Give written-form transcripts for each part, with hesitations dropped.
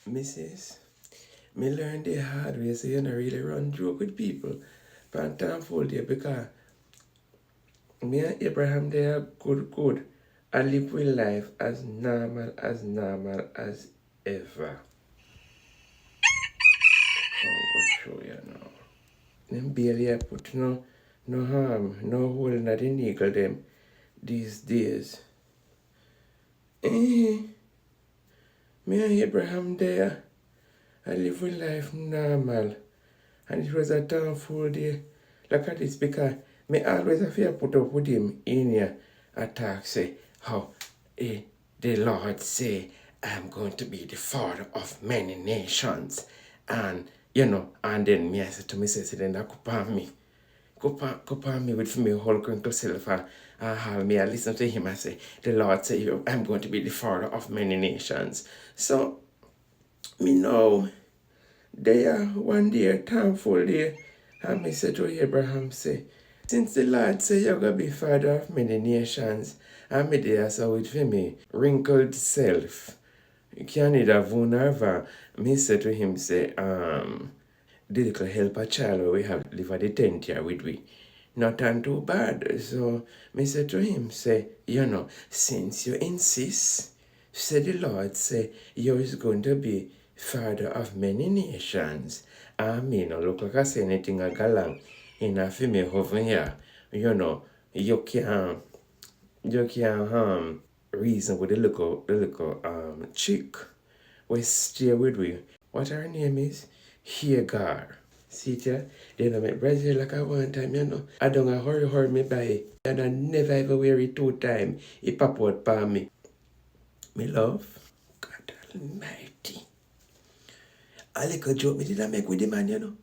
Mrs. Me learn the hard way, so you don't really run joke with people. Pantan fold there because me and Abraham they are good. I live with life as normal as ever. I'm going to show you now. Them barely I put no harm, no hole in the needle them these days. Me and Abraham there, I live with life normal. And it was a downfall day. Look at this because me always have to put up with him in here attack say how the Lord say I'm going to be the father of many nations. And and then me I said to myself, then that could pan me. Go pan me with me whole crinkle self and me I listen to him and say, the Lord say I'm going to be the father of many nations. So me know there one day, thankful day, and me say to Abraham, say, since the Lord say you're going to be father of many nations, and me there so with me wrinkled self, you can't need a vulnerable. Me say to him, say, the little helper child we have live at the tent here with we. Not done too bad. So me say to him, say, since you insist, say the Lord say you is going to be father of many nations. I mean, look like I say anything I galang in a female over here. You can reason with the little chick. We stay with we. What her name is? Hagar. See it here? They know make Brazil like I one time, I don't hurry me buy it. And I never ever wear it 2 times. It pop out by me. Me love. God almighty. A little joke me did I make with the man,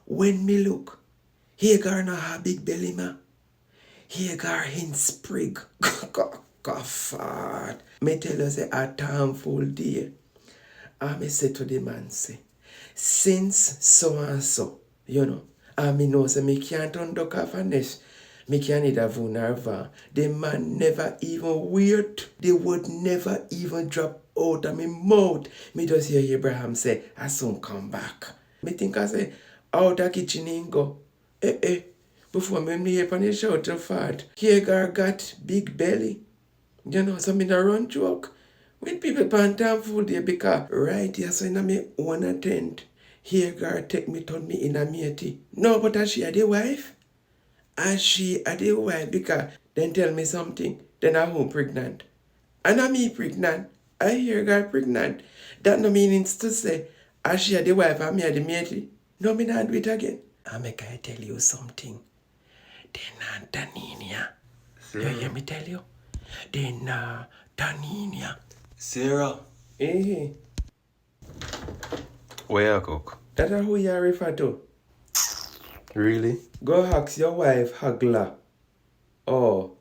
When me look, Hagar no have big belly, man. Hagar in sprig. God. Me tell you say a full day. I me say to the man, say, since so and so, I me know say me can't unduck off a nest. Me can't need a vulnerable. The man never even weird. The word never even drop out of me mouth. Me just hear Abraham say, I soon come back. Me think I say, out the kitchen in go. Before me hear on the shout too fast. Hagar got big belly. So me no run joke. When people pan time food there because right here so in a me own a tent. Hagar take me turn me in a matey. No, but as she a the wife? As she a the wife because then tell me something. Then I home pregnant. And I me pregnant. I hear God pregnant. That no meanings to say as she a the wife and me a the matey. No, me not do it again. I make I tell you something. They not Taninia. You hear me tell you? They not Taninia. Sarah, Hey, where you cook? that who you refer to? Really? Go ask your wife, Hagla. Oh,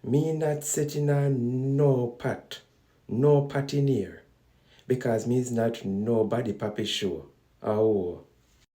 me not setting on no pat. No pat in here. Because me is not nobody papi show. Oh,